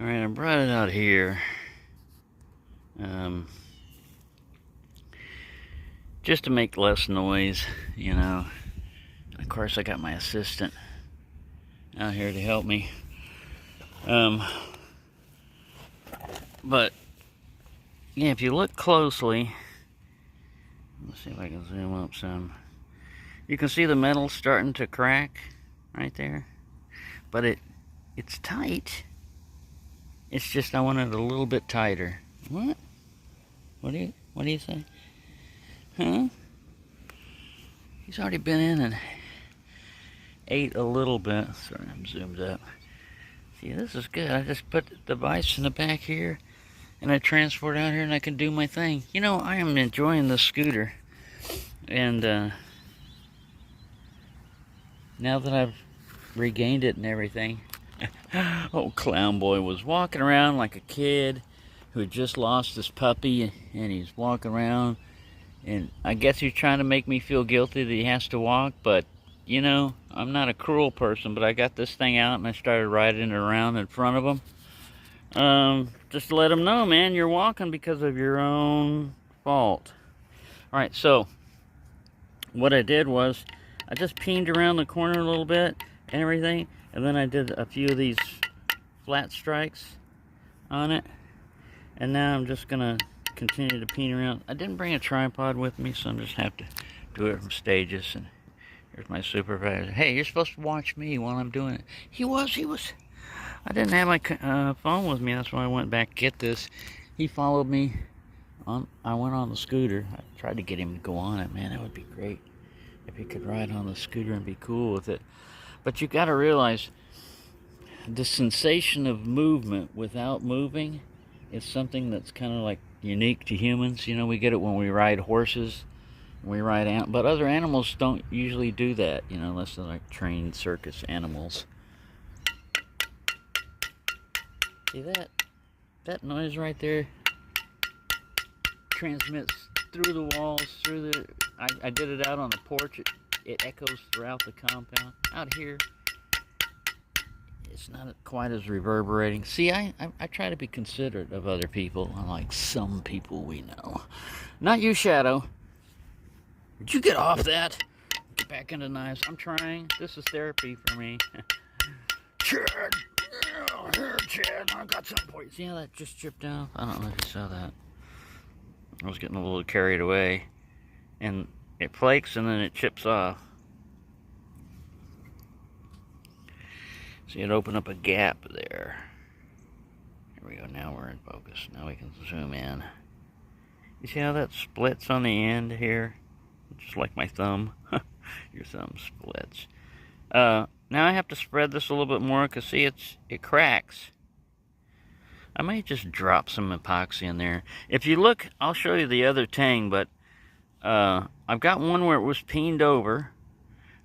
Alright, I brought it out here. Just to make less noise, you know. Of course, I got my assistant out here to help me. But, yeah, if you look closely, let's see if I can zoom up some. You can see the metal starting to crack right there. But it's tight. It's just I want it a little bit tighter. What? What do you say? Huh? He's already been in and ate a little bit. Sorry, I'm zoomed up. See, this is good. I just put the device in the back here, and I transport out here, and I can do my thing. You know, I am enjoying this scooter. And now that I've regained it and everything, old clown boy was walking around like a kid who had just lost his puppy, and he's walking around, and I guess he's trying to make me feel guilty that he has to walk. But you know, I'm not a cruel person, but I got this thing out and I started riding it around in front of him, just to let him know, man, you're walking because of your own fault. All right, so what I did was I just peened around the corner a little bit and everything, and then I did a few of these flat strikes on it, and now I'm just gonna continue to peen around. I didn't bring a tripod with me, so I'm just have to do it from stages. And here's my supervisor. Hey, you're supposed to watch me while I'm doing it. He was. I didn't have my phone with me. That's why I went back to get this. He followed me. I went on the scooter. I tried to get him to go on it. Man, that would be great if he could ride on the scooter and be cool with it. But you got to realize the sensation of movement without moving is something that's kind of like unique to humans. You know, we get it when we ride horses, we ride but other animals don't usually do that, you know, unless they're like trained circus animals. See that noise right there transmits through the walls, through the I did it out on the porch. It echoes throughout the compound. Out here it's not quite as reverberating. See, I try to be considerate of other people, unlike some people we know. Not you, Shadow. Did you get off that? Get back into knives. I'm trying. This is therapy for me. Chad, here, Chad, I got something for you. See how that just chipped down? I don't know if you saw that. I was getting a little carried away, and it flakes and then it chips off. See, it opened up a gap there. Here we go. Now we're in focus. Now we can zoom in. You see how that splits on the end here? Just like my thumb. Your thumb splits. Now I have to spread this a little bit more because see, it cracks. I might just drop some epoxy in there. If you look, I'll show you the other tang, but I've got one where it was peened over,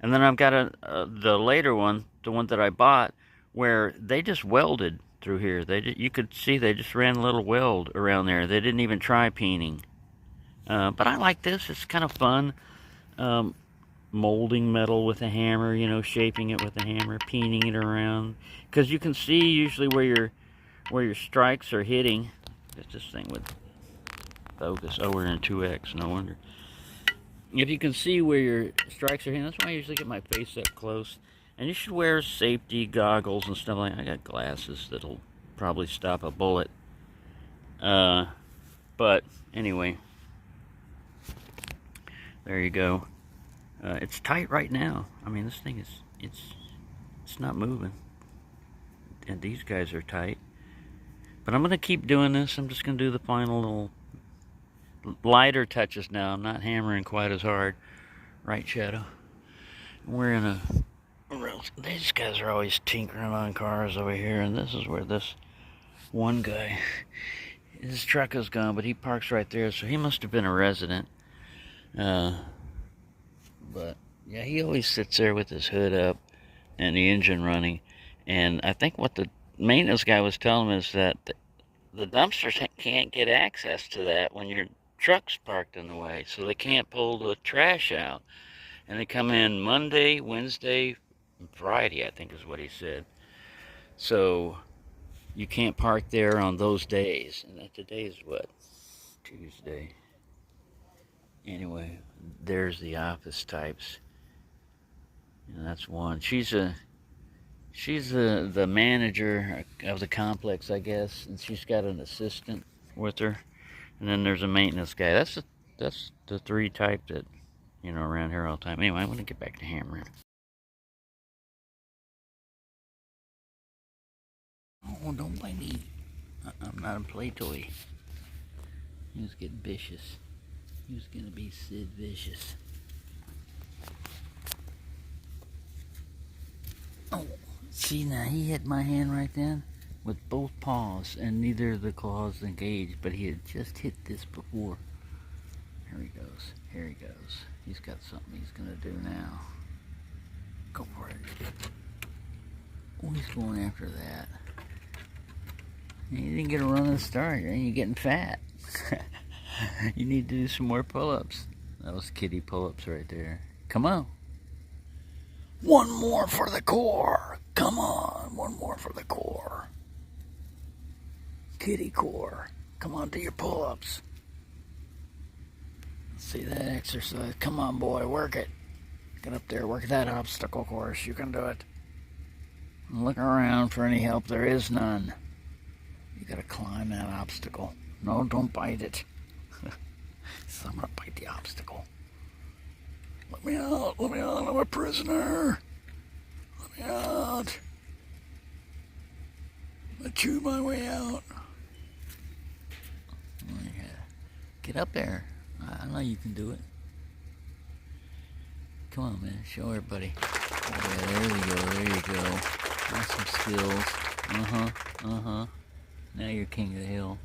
and then I've got the later one, the one that I bought, where they just welded through here. You could see they just ran a little weld around there. They didn't even try peening. But I like this. It's kind of fun. Molding metal with a hammer, you know, shaping it with a hammer, peening it around. Because you can see usually where your strikes are hitting. This thing would focus. Oh, we're in 2x, no wonder. If you can see where your strikes are hitting, that's why I usually get my face up close. And you should wear safety goggles and stuff like that. I got glasses that'll probably stop a bullet. But anyway, there you go. It's tight right now. I mean, this thing is, it's not moving. And these guys are tight. But I'm going to keep doing this. I'm just going to do the final little lighter touches now. I'm not hammering quite as hard. Right, Shadow? We're in a... These guys are always tinkering on cars over here, and this is where this one guy... His truck is gone, but he parks right there, so he must have been a resident. But, yeah, he always sits there with his hood up and the engine running. And I think what the maintenance guy was telling him is that the dumpsters can't get access to that when your truck's parked in the way, so they can't pull the trash out. And they come in Monday, Wednesday, and Friday, I think is what he said. So, you can't park there on those days. And today is what? Tuesday. Anyway, there's the office types. And that's one. She's the manager of the complex, I guess, and she's got an assistant with her. And then there's a maintenance guy. That's the three type that, around here all the time. Anyway, I'm gonna get back to hammering. Oh, don't bite me. I'm not a play toy. He was getting vicious. He was gonna be Sid Vicious. Oh, see, now he hit my hand right then with both paws, and neither of the claws engaged, but he had just hit this before. Here he goes. Here he goes. He's got something he's gonna do now. Go for it. Oh, he's going after that. You didn't get a run of the start, and you're getting fat. You need to do some more pull-ups. That was kitty pull-ups right there. Come on. One more for the core. Come on, one more for the core. Kitty core. Come on, do your pull-ups. See that exercise? Come on, boy, work it. Get up there, work that obstacle course. You can do it. Look around for any help. There is none. You gotta climb that obstacle. No, don't bite it. So I'm gonna bite the obstacle. Let me out, I'm a prisoner. Let me out. I chew my way out. Yeah. Get up there. I know you can do it. Come on, man, show everybody. Yeah, there you go. That's some skills. Now you're king of the hill.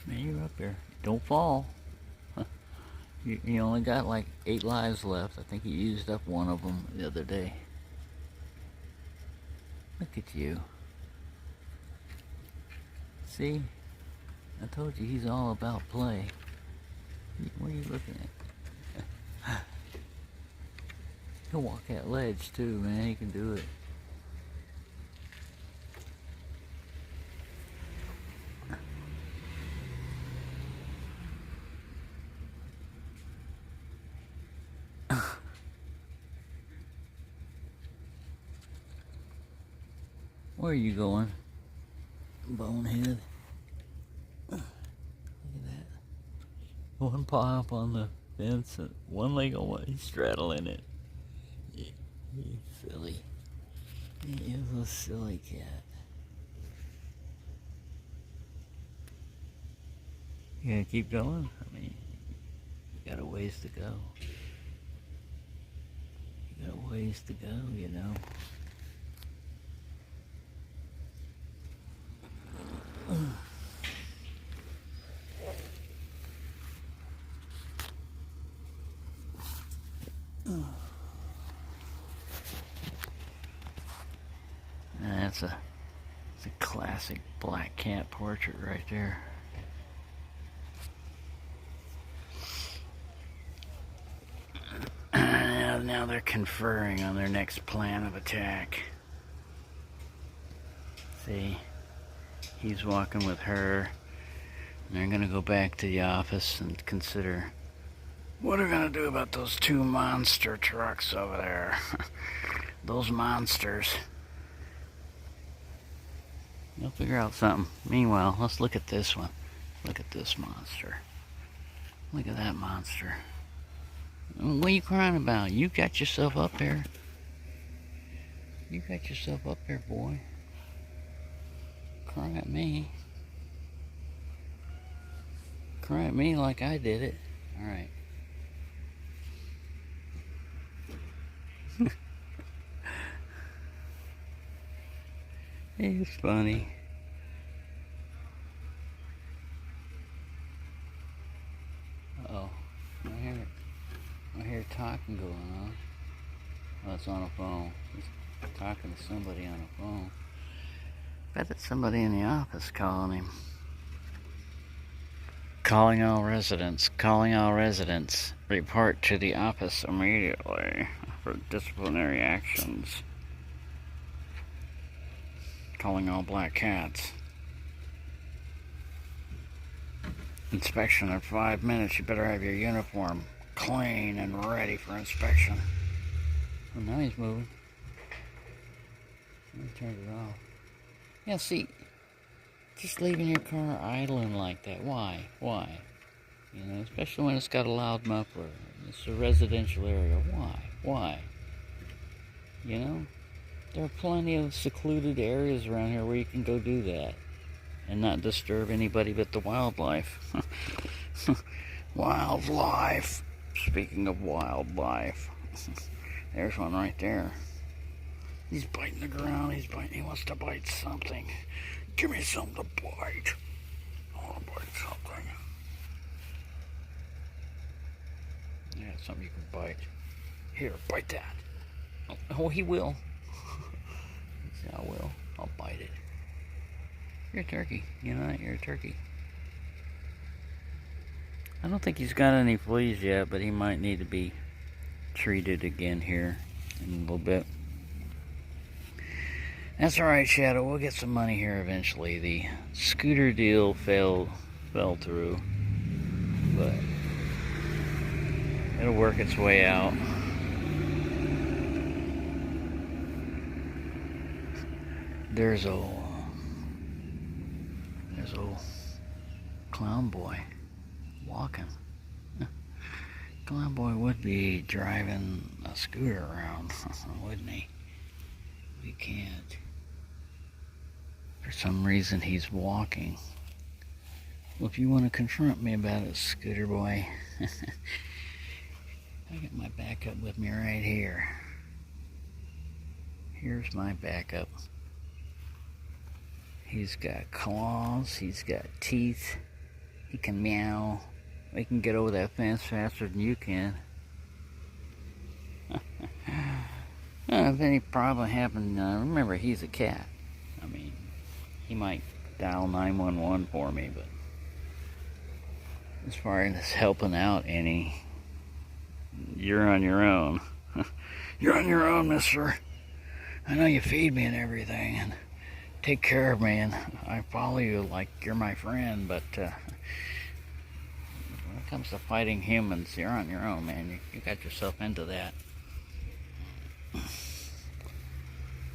Man, you're up there. Don't fall. You only got like 8 lives left. I think you used up one of them the other day. Look at you. See? I told you he's all about play. What are you looking at? He'll walk that ledge too, man. He can do it. Where are you going, bonehead? Look at that. One paw up on the fence and one leg on one. He's straddling it. He's silly. He is a silly cat. You gonna keep going? I mean, you got a ways to go. You got a ways to go, you know. That's a classic black cat portrait right there. Now they're conferring on their next plan of attack. See, he's walking with her, and they're gonna go back to the office and consider what are we gonna do about those 2 monster trucks over there. Those monsters. They'll figure out something. Meanwhile, let's look at this one. Look at this monster. Look at that monster. What are you crying about? You got yourself up there. You got yourself up there, boy. Cry at me. Cry at me like I did it. Alright. It's funny. Uh-oh. I hear talking going on. Oh, it's on a phone. He's talking to somebody on a phone. Bet it's somebody in the office calling him. Calling all residents. Calling all residents. Report to the office immediately for disciplinary actions. calling all black cats. Inspection in 5 minutes. You better have your uniform clean and ready for inspection. Oh, now he's moving. Let me turn it off. Yeah, see, just leaving your car idling like that. Why? Why? You know, especially when it's got a loud muffler. It's a residential area. Why? Why? You know, there are plenty of secluded areas around here where you can go do that and not disturb anybody but the wildlife. Wildlife. Speaking of wildlife, there's one right there. He's biting the ground. He's biting. He wants to bite something. Give me something to bite. I want to bite something. Yeah, something you can bite. Here, bite that. Oh, he will. I will. I'll bite it. You're a turkey. You know that? You're a turkey. I don't think he's got any fleas yet, but he might need to be treated again here in a little bit. That's alright, Shadow. We'll get some money here eventually. The scooter deal fell through, but it'll work its way out. There's old clown boy walking. Clown boy would be driving a scooter around, wouldn't he? We can't. For some reason he's walking. Well, if you want to confront me about it, scooter boy, I got my backup with me right here. Here's my backup. He's got claws, he's got teeth, he can meow. We can get over that fence faster than you can. If any problem happened, remember he's a cat. I mean, he might dial 911 for me, but as far as helping out any, you're on your own. You're on your own, mister. I know you feed me and everything, and take care of me, and I follow you like you're my friend, but when it comes to fighting humans, you're on your own, man. You got yourself into that.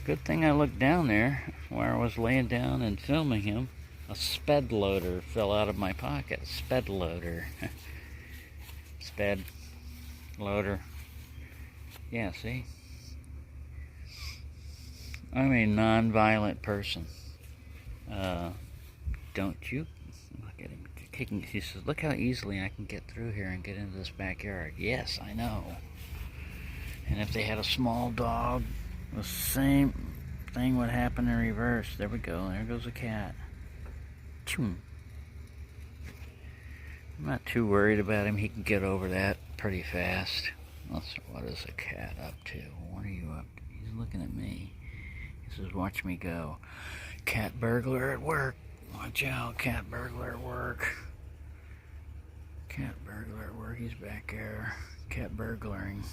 Good thing I looked down there where I was laying down and filming him. A sped loader fell out of my pocket. Sped loader. Sped loader. Yeah, see? I'm a non-violent person. Don't you? Look at him kicking. He says, look how easily I can get through here and get into this backyard. Yes, I know. And if they had a small dog, the same thing would happen in reverse. There we go. There goes a cat. I'm not too worried about him. He can get over that pretty fast. What is a cat up to? What are you up to? He's looking at me. He says, watch me go. Cat burglar at work. Watch out, cat burglar at work. Cat burglar at work. He's back there. Cat burglaring.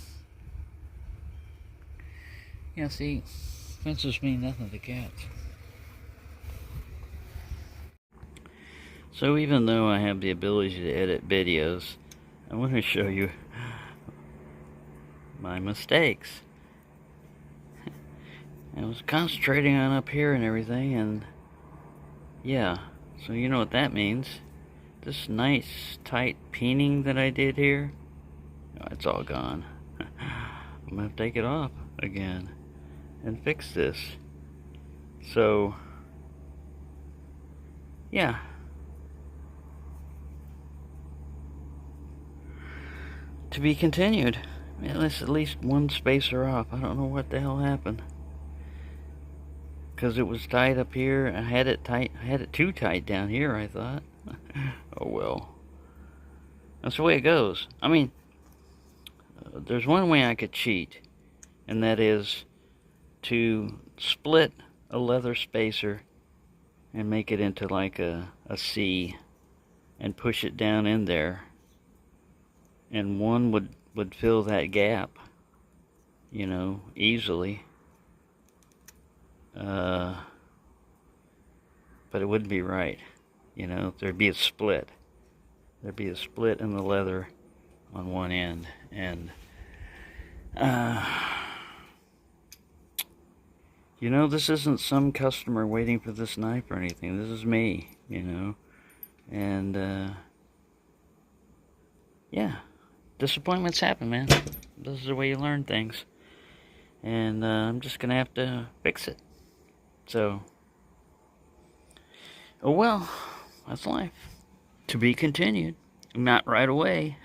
Yeah, see, fences mean nothing to cats. So even though I have the ability to edit videos, I want to show you my mistakes. I was concentrating on up here and everything, and yeah, so you know what that means. This nice tight peening that I did here, oh, it's all gone. I'm gonna have to take it off again and fix this. So yeah, to be continued. Man, that's at least one spacer off. I don't know what the hell happened, because it was tight up here. I had it tight. I had it too tight down here, I thought. Oh well, that's the way it goes. I mean, there's one way I could cheat, and that is to split a leather spacer and make it into like a C and push it down in there, and one would fill that gap, you know, easily. but it wouldn't be right. You know, there'd be a split. There'd be a split in the leather on one end, and you know, this isn't some customer waiting for this knife or anything. This is me, you know, and yeah, disappointments happen, man. This is the way you learn things, and I'm just gonna have to fix it. So, oh well, that's life. To be continued. Not right away.